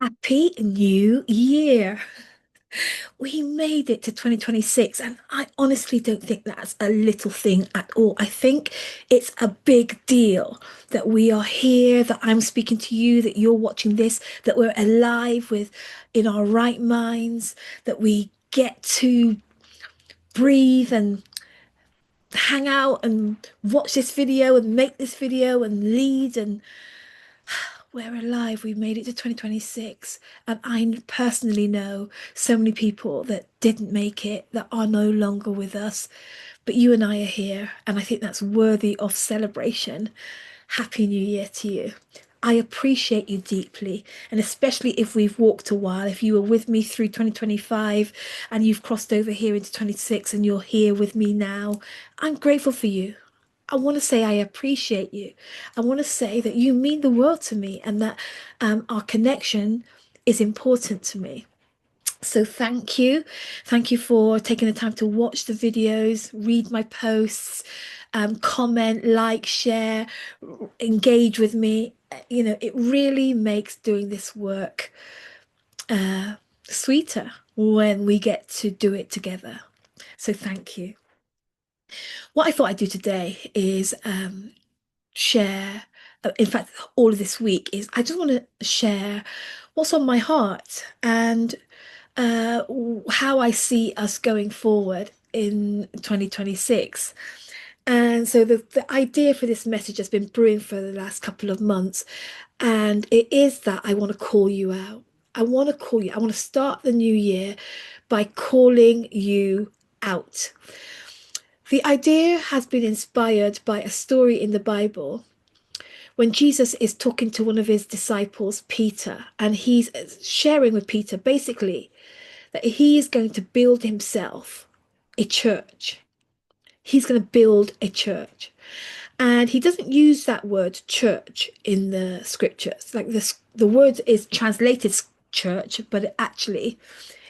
Happy New Year. We made it to 2026, and I honestly don't think that's a little thing at all. I think it's a big deal that we are here, that I'm speaking to you, that you're watching this, that we're alive with in our right minds, that we get to breathe and hang out and watch this video and make this video and lead and we're alive. We made it to 2026. And I personally know so many people that didn't make it, that are no longer with us. But you and I are here. And I think that's worthy of celebration. Happy New Year to you. I appreciate you deeply. And especially if we've walked a while, if you were with me through 2025 and you've crossed over here into 26 and you're here with me now, I'm grateful for you. I want to say I appreciate you. I want to say that you mean the world to me and that our connection is important to me. So thank you. Thank you for taking the time to watch the videos, read my posts, comment, like, share, engage with me. You know, it really makes doing this work sweeter when we get to do it together. So thank you. What I thought I'd do today is share, in fact, all of this week is I just want to share what's on my heart and uh, how I see us going forward in 2026. And so the idea for this message has been brewing for the last couple of months. And it is that I want to call you out. I want to call you. I want to start the new year by calling you out. The idea has been inspired by a story in the Bible when Jesus is talking to one of his disciples, Peter, and he's sharing with Peter basically that he is going to build himself a church. He's going to build a church. And he doesn't use that word church in the scriptures. Like this, the word is translated church, but actually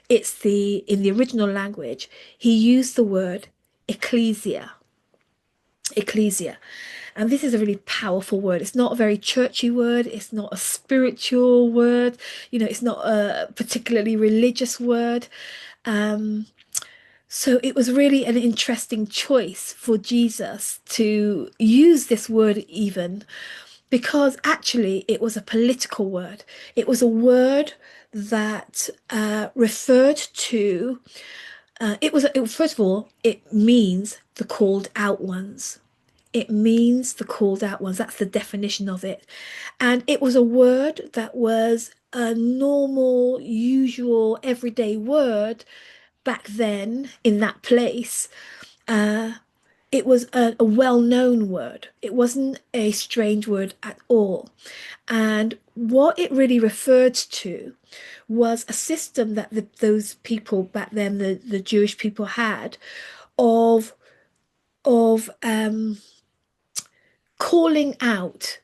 it's in the original language, he used the word ecclesia. Ecclesia. And this is a really powerful word. It's not a very churchy word. It's not a spiritual word. You know, it's not a particularly religious word. Um, so it was really an interesting choice for Jesus to use this word even because actually it was a political word. It was a word that referred to, first of all, it means the called out ones. It means the called out ones. That's the definition of it. And it was a word that was a normal, usual, everyday word back then in that place. Uh, it was a well-known word. It wasn't a strange word at all. And what it really referred to was a system that those people back then, the Jewish people had, of of calling out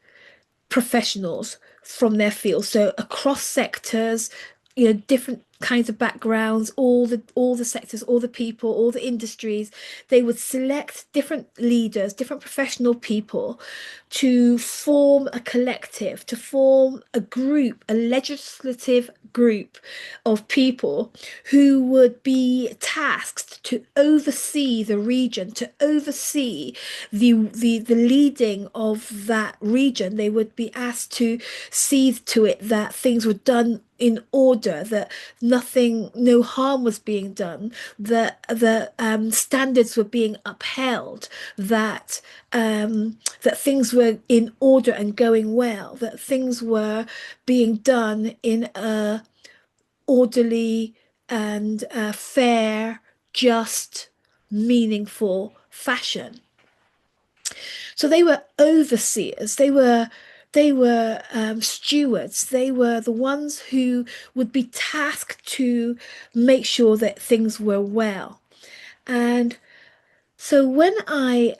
professionals from their field. So across sectors, you know, different kinds of backgrounds, all the sectors, all the people, all the industries, they would select different leaders, different professional people to form a collective, to form a group, a legislative group of people who would be tasked to oversee the region, to oversee the leading of that region. They would be asked to see to it that things were done in order, that nothing, no harm was being done, that the standards were being upheld, that things were in order and going well, that things were being done in a orderly and fair, just, meaningful fashion. So they were overseers. They were stewards. They were the ones who would be tasked to make sure that things were well. And so when I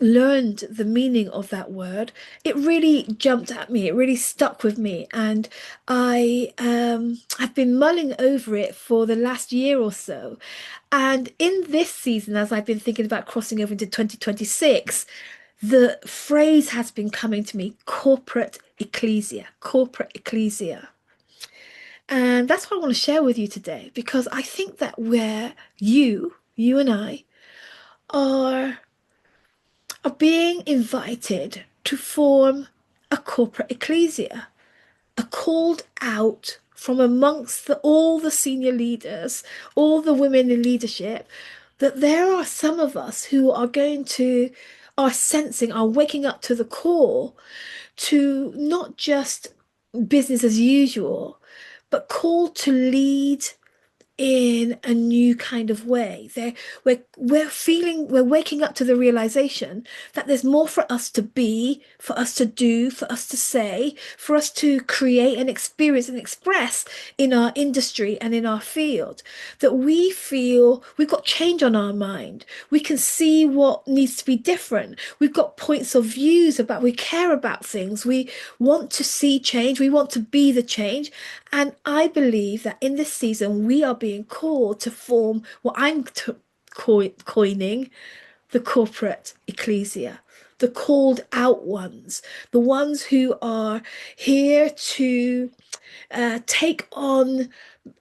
learned the meaning of that word, it really jumped at me. It really stuck with me, and I've been mulling over it for the last year or so. And in this season, as I've been thinking about crossing over into 2026, the phrase has been coming to me: corporate ecclesia, corporate ecclesia. And that's what I want to share with you today, because I think that where you and I are are being invited to form a corporate ecclesia, a called out from amongst all the senior leaders, all the women in leadership, that there are some of us who are are sensing, are waking up to the call to not just business as usual, but called to lead in a new kind of way. We're waking up to the realization that there's more for us to be, for us to do, for us to say, for us to create and experience and express in our industry and in our field. That we feel we've got change on our mind. We can see what needs to be different. We've got points of views about, we care about things. We want to see change. We want to be the change. And I believe that in this season, we are being called to form what coining the corporate ecclesia, the called out ones, the ones who are here to take on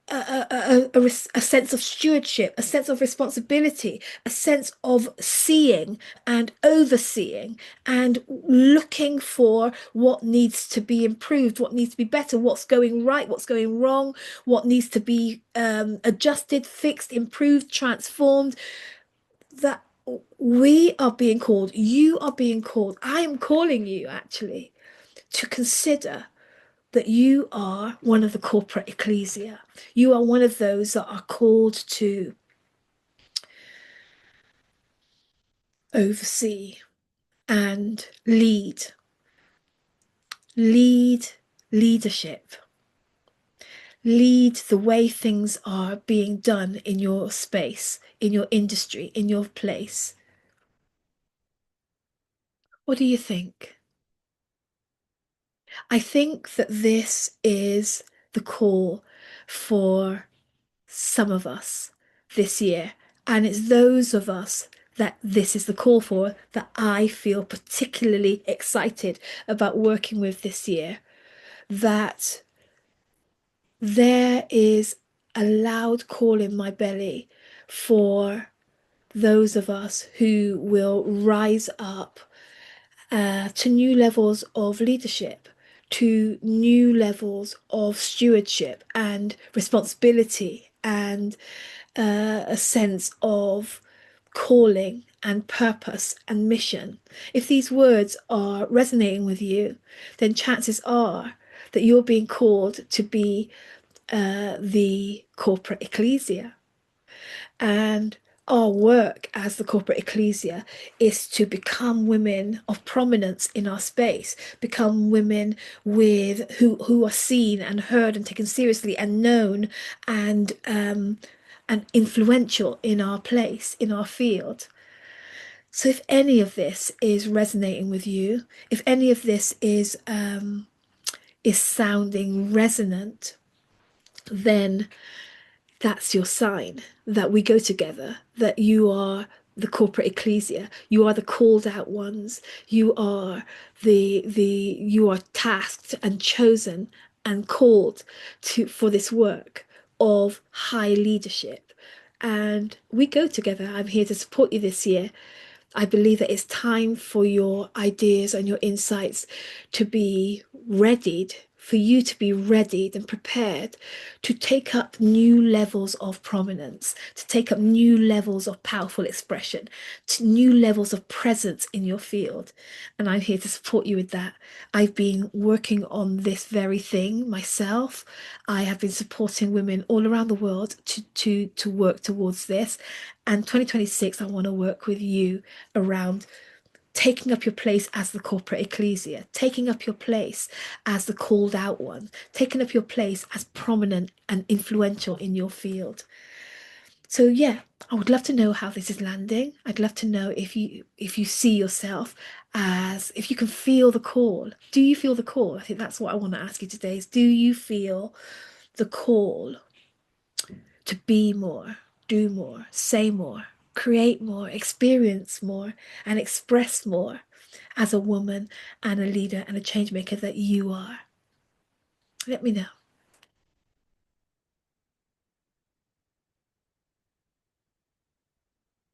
a sense of stewardship, a sense of responsibility, a sense of seeing and overseeing and looking for what needs to be improved, what needs to be better, what's going right, what's going wrong, what needs to be adjusted, fixed, improved, transformed. That we are being called, you are being called, I am calling you actually to consider that you are one of the corporate ecclesia. You are one of those that are called to oversee and lead leadership, lead the way things are being done in your space, in your industry, in your place. What do you think? I think that this is the call for some of us this year. And it's those of us that this is the call for that I feel particularly excited about working with this year. That there is a loud call in my belly for those of us who will rise up to new levels of leadership, to new levels of stewardship and responsibility, and a sense of calling and purpose and mission. If these words are resonating with you, then chances are that you're being called to be the corporate ecclesia. And our work as the corporate ecclesia is to become women of prominence in our space, become women with who are seen and heard and taken seriously and known and influential in our place, in our field. So if any of this is resonating with you, if any of this is sounding resonant, then that's your sign that we go together, that you are the corporate ecclesia, you are the called out ones, you are you are tasked and chosen and called to for this work of high leadership. And we go together. I'm here to support you this year. I believe that it's time for your ideas and your insights to be readied, for you to be readied and prepared to take up new levels of prominence, to take up new levels of powerful expression, to new levels of presence in your field. And I'm here to support you with that. I've been working on this very thing myself. I have been supporting women all around the world to work towards this. And 2026, I want to work with you around taking up your place as the corporate ecclesia, taking up your place as the called out one, taking up your place as prominent and influential in your field. So yeah, I would love to know how this is landing. I'd love to know if you see yourself as, if you can feel the call. Do you feel the call? I think that's what I want to ask you today is, do you feel the call to be more, do more, say more, create more, experience more, and express more as a woman and a leader and a change maker that you are? Let me know.